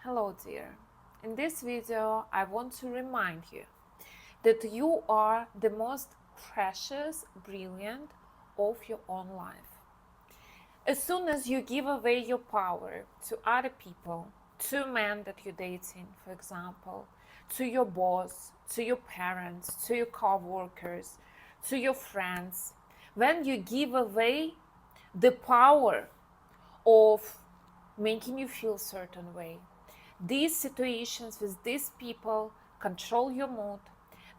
Hello dear. In this video I want to remind you that you are the most precious, brilliant of your own life. As soon as you give away your power to other people, to men that you're dating, for example, to your boss, to your parents, to your co-workers, to your friends, when you give away the power of making you feel a certain way, these situations with these people control your mood.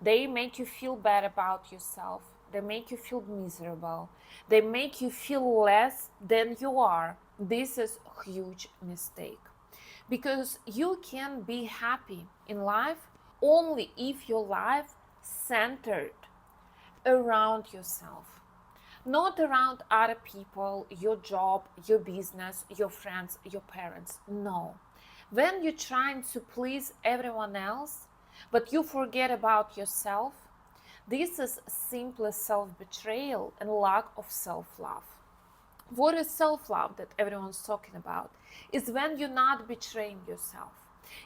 They make you feel bad about yourself. They make you feel miserable. They make you feel less than you are. This is a huge mistake. Because you can be happy in life only if your life centered around yourself, not around other people, your job, your business, your friends, your parents. No. When you're trying to please everyone else, but you forget about yourself, this is simply self-betrayal and lack of self-love. What is self-love that everyone's talking about? Is when you're not betraying yourself.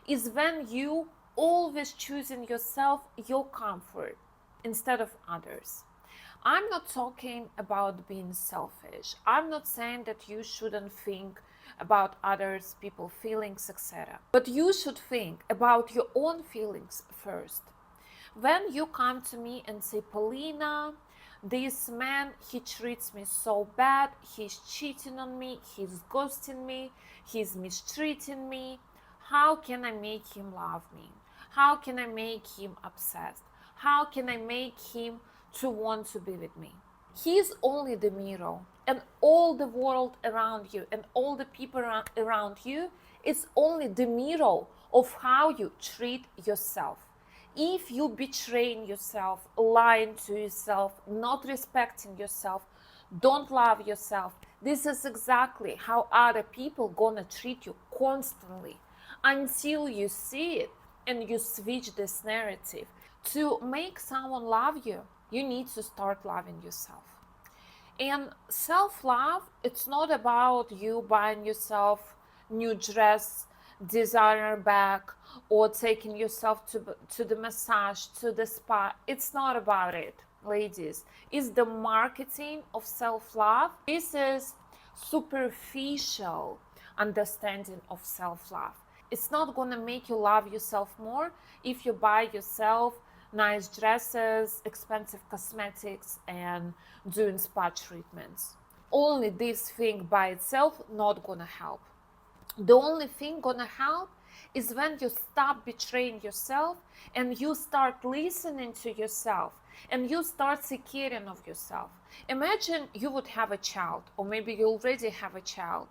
Is when you always choosing yourself, your comfort, instead of others. I'm not talking about being selfish. I'm not saying that you shouldn't think about others, people's feelings, etc. But you should think about your own feelings first. When you come to me and say, Polina, this man, he treats me so bad, he's cheating on me, he's ghosting me, he's mistreating me, how can I make him love me? How can I make him obsessed? How can I make him to want to be with me? He's only the mirror, and all the world around you and all the people around you is only the mirror of how you treat yourself. If you betraying yourself, lying to yourself, not respecting yourself, don't love yourself, this is exactly how other people gonna treat you constantly until you see it and you switch this narrative. To make someone love you, you need to start loving yourself. And self-love, it's not about you buying yourself new dress, designer bag, or taking yourself to the massage, to the spa. It's not about it, ladies. It's the marketing of self-love. This is superficial understanding of self-love. It's not going to make you love yourself more if you buy yourself nice dresses, expensive cosmetics, and doing spa treatments. Only this thing by itself not gonna help. The only thing gonna help is when you stop betraying yourself and you start listening to yourself and you start caring of yourself. Imagine you would have a child, or maybe you already have a child.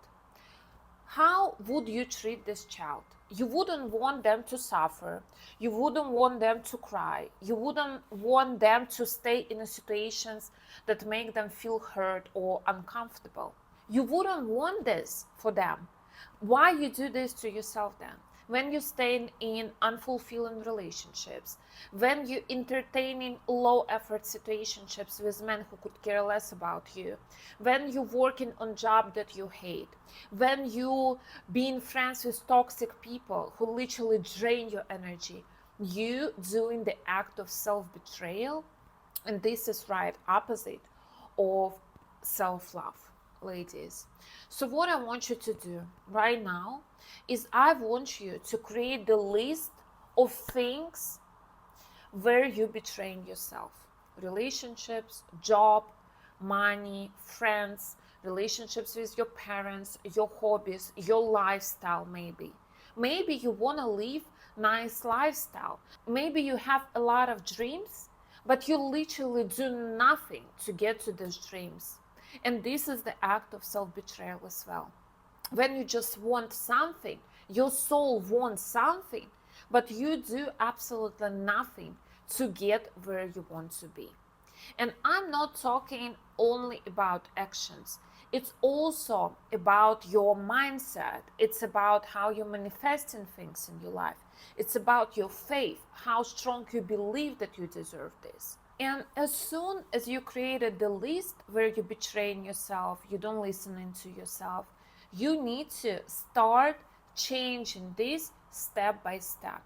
How would you treat this child? You wouldn't want them to suffer. You wouldn't want them to cry. You wouldn't want them to stay in situations that make them feel hurt or uncomfortable. You wouldn't want this for them. Why you do this to yourself then? When you stay in unfulfilling relationships, when you entertaining low effort situationships with men who could care less about you, when you working on job that you hate, when you being friends with toxic people who literally drain your energy, you doing the act of self-betrayal, and this is right opposite of self-love, ladies. So what I want you to do right now is I want you to create the list of things where you're betraying yourself. Relationships, job, money, friends, relationships with your parents, your hobbies, your lifestyle maybe. Maybe you want to live nice lifestyle. Maybe you have a lot of dreams, but you literally do nothing to get to those dreams. And this is the act of self-betrayal as well. When you just want something, your soul wants something, but you do absolutely nothing to get where you want to be. And I'm not talking only about actions. It's also about your mindset. It's about how you're manifesting things in your life. It's about your faith, how strong you believe that you deserve this. And as soon as you created the list where you're betraying yourself, you don't listen to yourself, you need to start changing this step by step.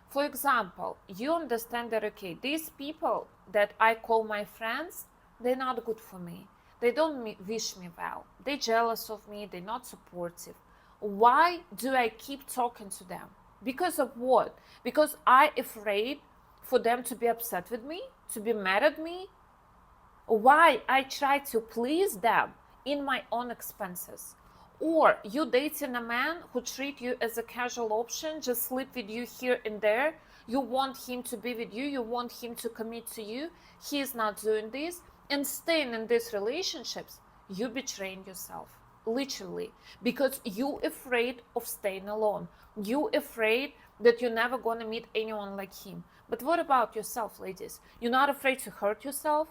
For example, you understand that, okay, these people that I call my friends, they're not good for me. They don't wish me well. They're jealous of me. They're not supportive. Why do I keep talking to them? Because of what? Because I'm afraid for them to be upset with me, to be mad at me. Why I try to please them in my own expenses. Or you dating a man who treat you as a casual option, just sleep with you here and there. You want him to be with you. You want him to commit to you. He is not doing this. And staying in these relationships, you betraying yourself. Literally. Because you afraid of staying alone. You afraid that you're never going to meet anyone like him. But what about yourself, ladies? You're not afraid to hurt yourself?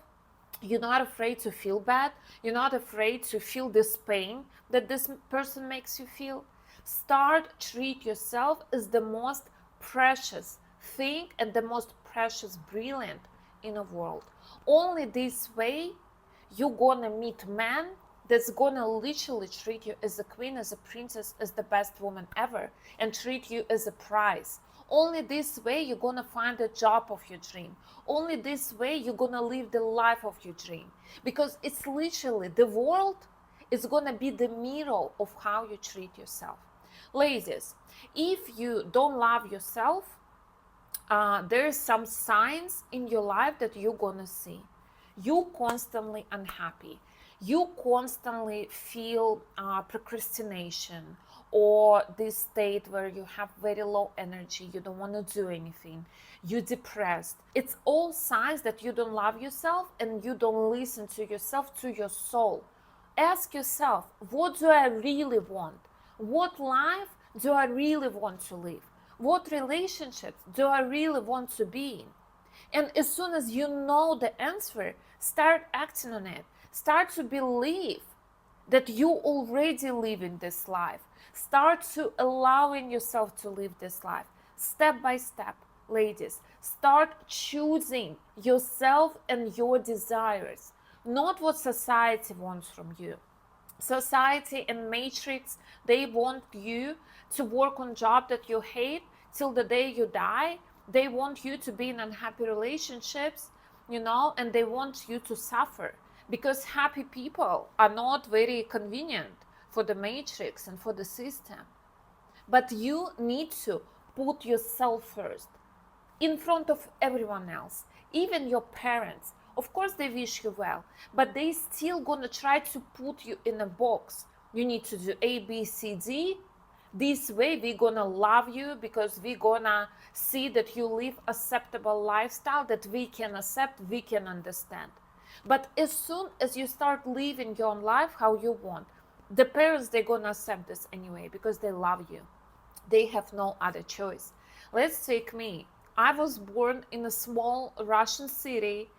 You're not afraid to feel bad? You're not afraid to feel this pain that this person makes you feel? Start treat yourself as the most precious thing and the most precious brilliant in the world. Only this way you're gonna meet man that's gonna literally treat you as a queen, as a princess, as the best woman ever, and treat you as a prize. Only this way you're gonna find the job of your dream. Only this way you're gonna live the life of your dream. Because it's literally, the world is gonna be the mirror of how you treat yourself. Ladies, if you don't love yourself, there's some signs in your life that you're gonna see. You constantly unhappy. You constantly feel procrastination, or this state where you have very low energy, you don't want to do anything, you're depressed. It's all signs that you don't love yourself and you don't listen to yourself, to your soul. Ask yourself, what do I really want? What life do I really want to live? What relationships do I really want to be in? And as soon as you know the answer, start acting on it. Start to believe that you already live in this life. Start to allowing yourself to live this life. Step by step, ladies. Start choosing yourself and your desires, not what society wants from you. Society and matrix, they want you to work on job that you hate till the day you die. They want you to be in unhappy relationships, and they want you to suffer, because happy people are not very convenient for the matrix and for the system. But you need to put yourself first, in front of everyone else, even your parents. Of course they wish you well, but they still gonna try to put you in a box. You need to do A, B, C, D. This way we're gonna love you, because we're gonna see that you live acceptable lifestyle that we can accept, we can understand. But as soon as you start living your own life how you want, the parents, they're gonna accept this anyway, because they love you. They have no other choice. Let's take me. I was born in a small Russian city,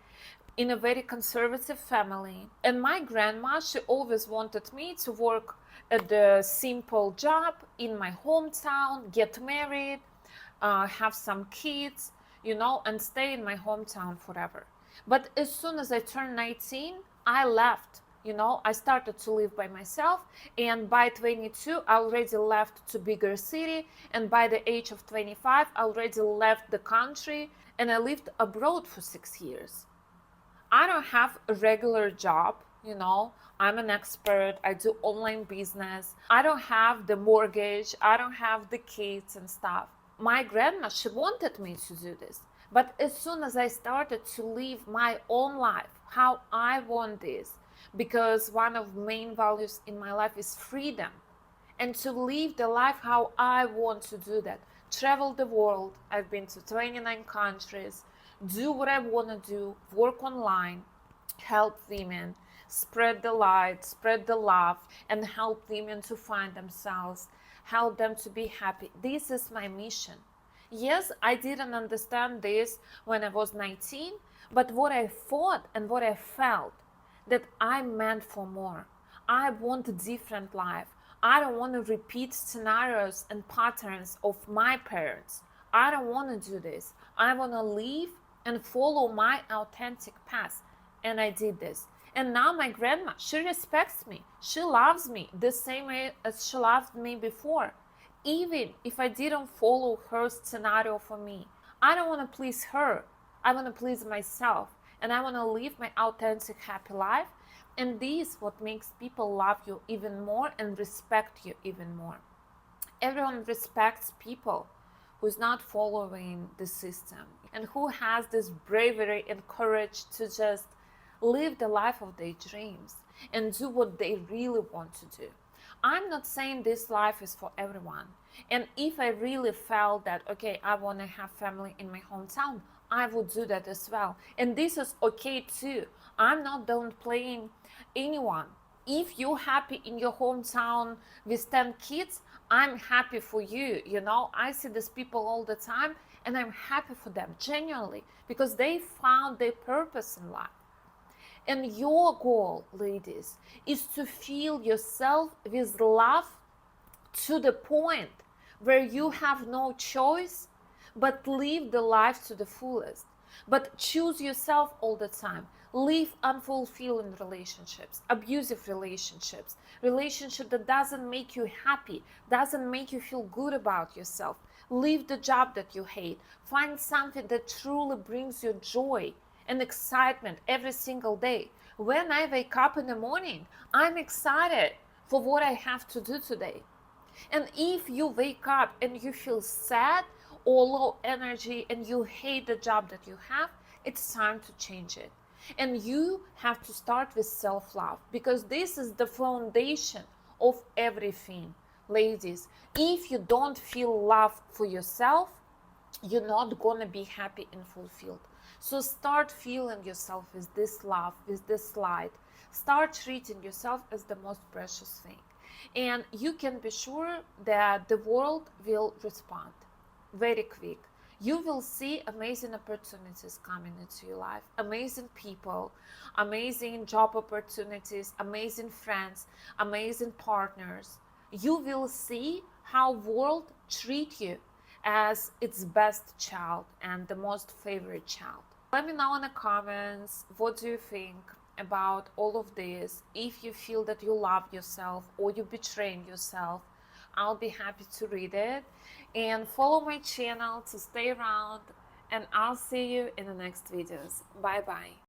in a very conservative family, and my grandma, she always wanted me to work at a simple job in my hometown, get married, have some kids, and stay in my hometown forever. But as soon as I turned 19, I left. I started to live by myself, and by 22 I already left to bigger city, and by the age of 25 I already left the country, and I lived abroad for 6 years. I don't have a regular job, I'm an expert, I do online business, I don't have the mortgage, I don't have the kids and stuff. My grandma, she wanted me to do this, but as soon as I started to live my own life, how I want this, because one of the main values in my life is freedom, and to live the life how I want to do that, travel the world. I've been to 29 countries, do what I want to do, work online, help women, spread the light, spread the love, and help women to find themselves, help them to be happy. This is my mission. Yes, I didn't understand this when I was 19, but what I thought and what I felt, that I'm meant for more. I want a different life. I don't want to repeat scenarios and patterns of my parents. I don't want to do this. I want to live and follow my authentic path. And I did this. And now my grandma, she respects me. She loves me the same way as she loved me before. even if I didn't follow her scenario for me. I don't want to please her. I want to please myself, and I want to live my authentic, happy life. And this is what makes people love you even more and respect you even more. Everyone respects people who's not following the system and who has this bravery and courage to just live the life of their dreams and do what they really want to do. I'm not saying this life is for everyone. And if I really felt that, okay, I want to have family in my hometown, I would do that as well. And this is okay too. I'm not downplaying anyone. If you're happy in your hometown with 10 kids, I'm happy for you. You know, I see these people all the time and I'm happy for them, genuinely, because they found their purpose in life. And your goal, ladies, is to fill yourself with love to the point where you have no choice but live the life to the fullest. But choose yourself all the time. Leave unfulfilling relationships, abusive relationships, relationship that doesn't make you happy, doesn't make you feel good about yourself. Leave the job that you hate. Find something that truly brings you joy and excitement every single day. When I wake up in the morning, I'm excited for what I have to do today. And if you wake up and you feel sad or low energy and you hate the job that you have, it's time to change it. And you have to start with self-love, because this is the foundation of everything. Ladies, if you don't feel love for yourself, you're not gonna be happy and fulfilled. So start feeling yourself with this love, with this light. Start treating yourself as the most precious thing. And you can be sure that the world will respond very quick. You will see amazing opportunities coming into your life, amazing people, amazing job opportunities, amazing friends, amazing partners. You will see how world treat you as its best child and the most favorite child. Let me know in the comments, what do you think about all of this? If you feel that you love yourself or you're betraying yourself, I'll be happy to read it. And follow my channel to stay around, and I'll see you in the next videos. Bye bye.